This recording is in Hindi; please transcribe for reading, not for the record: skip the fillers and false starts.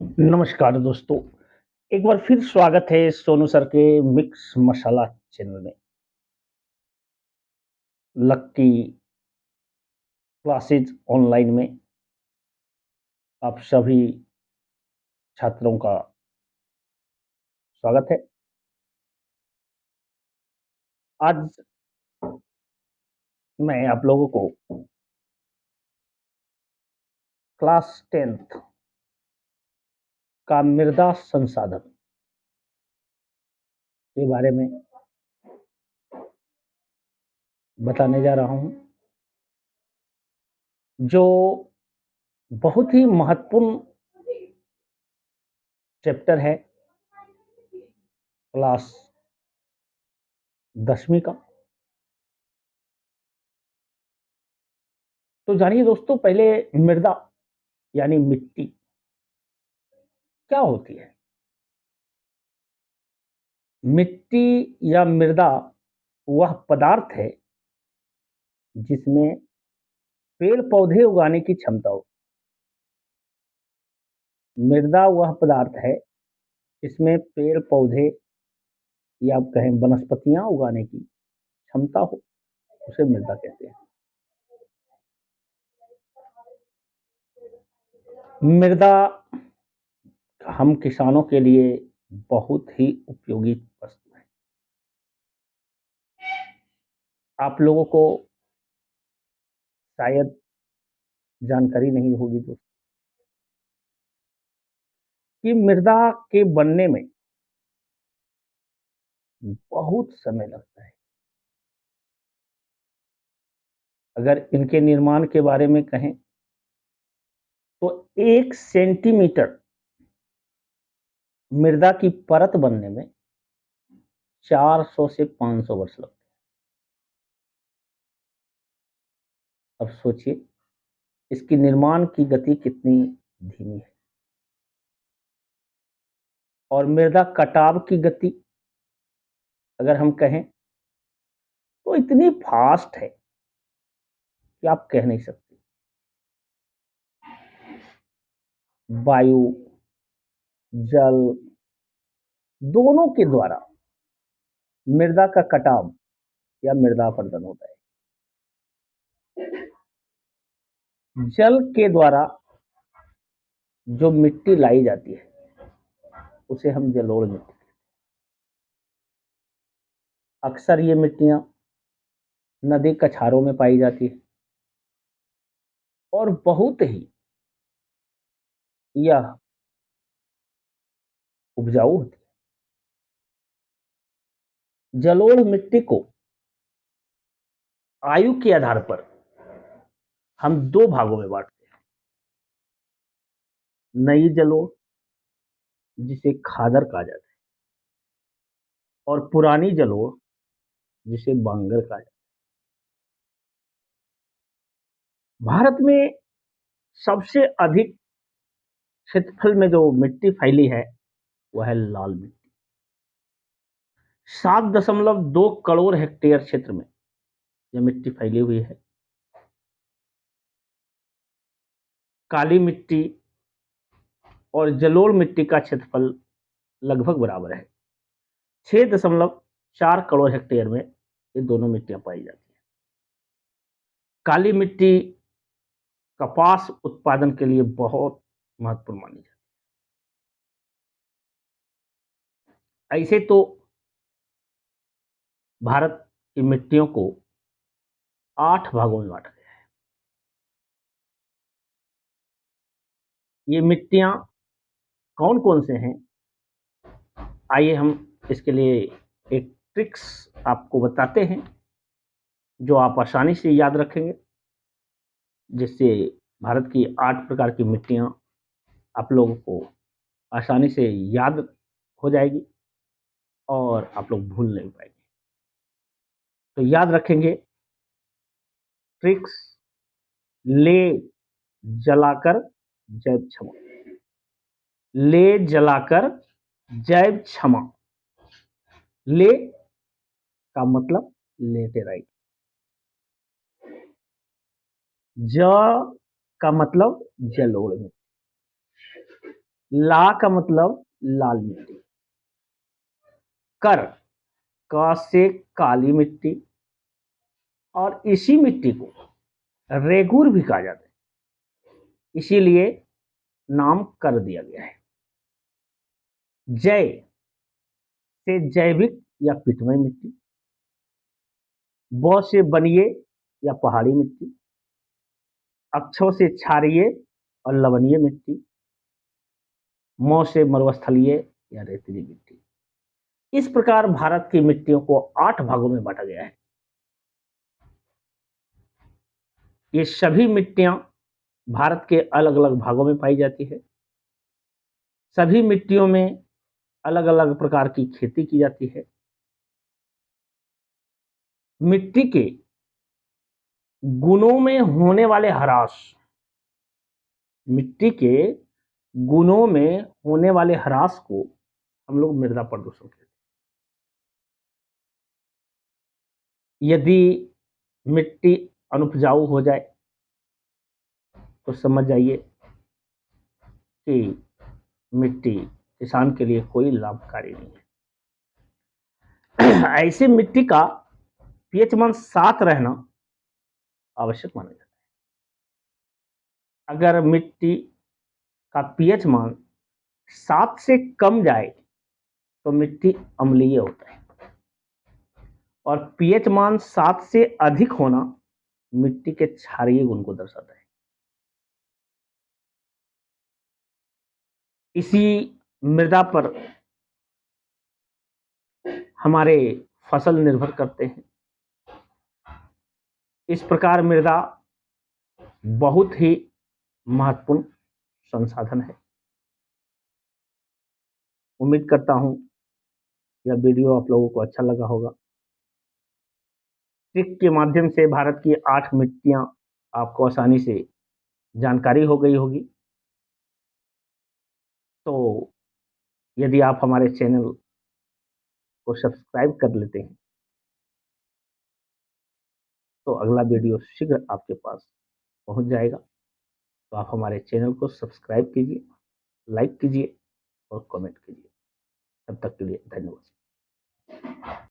नमस्कार दोस्तों, एक बार फिर स्वागत है सोनू सर के मिक्स मसाला चैनल में। लकी क्लासेज ऑनलाइन में आप सभी छात्रों का स्वागत है। आज मैं आप लोगों को क्लास 10th का मृदा संसाधन के बारे में बताने जा रहा हूँ, जो बहुत ही महत्वपूर्ण चैप्टर है क्लास 10वीं का। तो जानिए दोस्तों, पहले मृदा यानी मिट्टी क्या होती है? मिट्टी या मृदा वह पदार्थ है जिसमें पेड़ पौधे उगाने की क्षमता हो। मृदा वह पदार्थ है जिसमें पेड़ पौधे या आप कहें वनस्पतियां उगाने की क्षमता हो, उसे मृदा कहते हैं। मृदा हम किसानों के लिए बहुत ही उपयोगी वस्तु है। आप लोगों को शायद जानकारी नहीं होगी दोस्तों कि मृदा के बनने में बहुत समय लगता है। अगर इनके निर्माण के बारे में कहें तो 1 सेंटीमीटर मृदा की परत बनने में 400 से 500 वर्ष लगते हैं। अब सोचिए इसकी निर्माण की गति कितनी धीमी है, और मृदा कटाव की गति अगर हम कहें तो इतनी फास्ट है कि आप कह नहीं सकते। वायु, जल दोनों के द्वारा मृदा का कटाव या मृदा अपरदन होता है। जल के द्वारा जो मिट्टी लाई जाती है उसे हम जलोढ़ मिट्टी। अक्सर ये मिट्टियां नदी कछारों में पाई जाती है और बहुत ही यह उपजाऊ होती है। जलोढ़ मिट्टी को आयु के आधार पर हम दो भागों में बांटते हैं। नई जलोढ़ जिसे खादर कहा जाता है, और पुरानी जलोढ़ जिसे बांगर कहा जाता है। भारत में सबसे अधिक क्षेत्रफल में जो मिट्टी फैली है वह है लाल मिट्टी। 7.2 करोड़ क्षेत्र में यह मिट्टी फैली हुई है। काली मिट्टी और जलोढ़ मिट्टी का क्षेत्रफल लगभग बराबर है। 6.4 करोड़ में ये दोनों मिट्टियां पाई जाती हैं। काली मिट्टी कपास उत्पादन के लिए बहुत महत्वपूर्ण मानी जाती है। ऐसे तो भारत की मिट्टियों को 8 भागों में बांटा गया है। ये मिट्टियां कौन कौन से हैं, आइए हम इसके लिए एक ट्रिक्स आपको बताते हैं जो आप आसानी से याद रखेंगे, जिससे भारत की 8 प्रकार की मिट्टियां आप लोगों को आसानी से याद हो जाएगी और आप लोग भूल नहीं पाएंगे। तो याद रखेंगे ट्रिक्स। ले जलाकर जैव क्षमा। ले जलाकर जैव क्षमा। ले का मतलब लेटेराइट। ज का मतलब जलोढ़ मिट्टी। ला का मतलब लाल मिट्टी। कर, क से काली मिट्टी, और इसी मिट्टी को रेगुर भी कहा जाता है, इसीलिए नाम कर दिया गया है। जय से जैविक या पिटमय मिट्टी, ब से बनिए या पहाड़ी मिट्टी, अक्षों से क्षारीय और लवणीय मिट्टी, म से मरुस्थलीय या रेतीली मिट्टी। इस प्रकार भारत की मिट्टियों को 8 भागों में बांटा गया है। ये सभी मिट्टियां भारत के अलग अलग भागों में पाई जाती है। सभी मिट्टियों में अलग अलग प्रकार की खेती की जाती है। मिट्टी के गुणों में होने वाले ह्रास, मिट्टी के गुणों में होने वाले ह्रास को हम लोग मृदा प्रदूषण कहते हैं। यदि मिट्टी अनुपजाऊ हो जाए तो समझ जाइए कि मिट्टी किसान के लिए कोई लाभकारी नहीं है। ऐसे मिट्टी का पीएच मान 7 रहना आवश्यक माना जाता है। अगर मिट्टी का पीएच मान 7 से कम जाए तो मिट्टी अम्लीय होता है, और पीएच मान 7 से अधिक होना मिट्टी के क्षारीय गुण को दर्शाता है। इसी मृदा पर हमारे फसल निर्भर करते हैं। इस प्रकार मृदा बहुत ही महत्वपूर्ण संसाधन है। उम्मीद करता हूं यह वीडियो आप लोगों को अच्छा लगा होगा। ट्रिक के माध्यम से भारत की 8 मिट्टियां आपको आसानी से जानकारी हो गई होगी। तो यदि आप हमारे चैनल को सब्सक्राइब कर लेते हैं तो अगला वीडियो शीघ्र आपके पास पहुंच जाएगा। तो आप हमारे चैनल को सब्सक्राइब कीजिए, लाइक कीजिए और कमेंट कीजिए। तब तक के लिए धन्यवाद।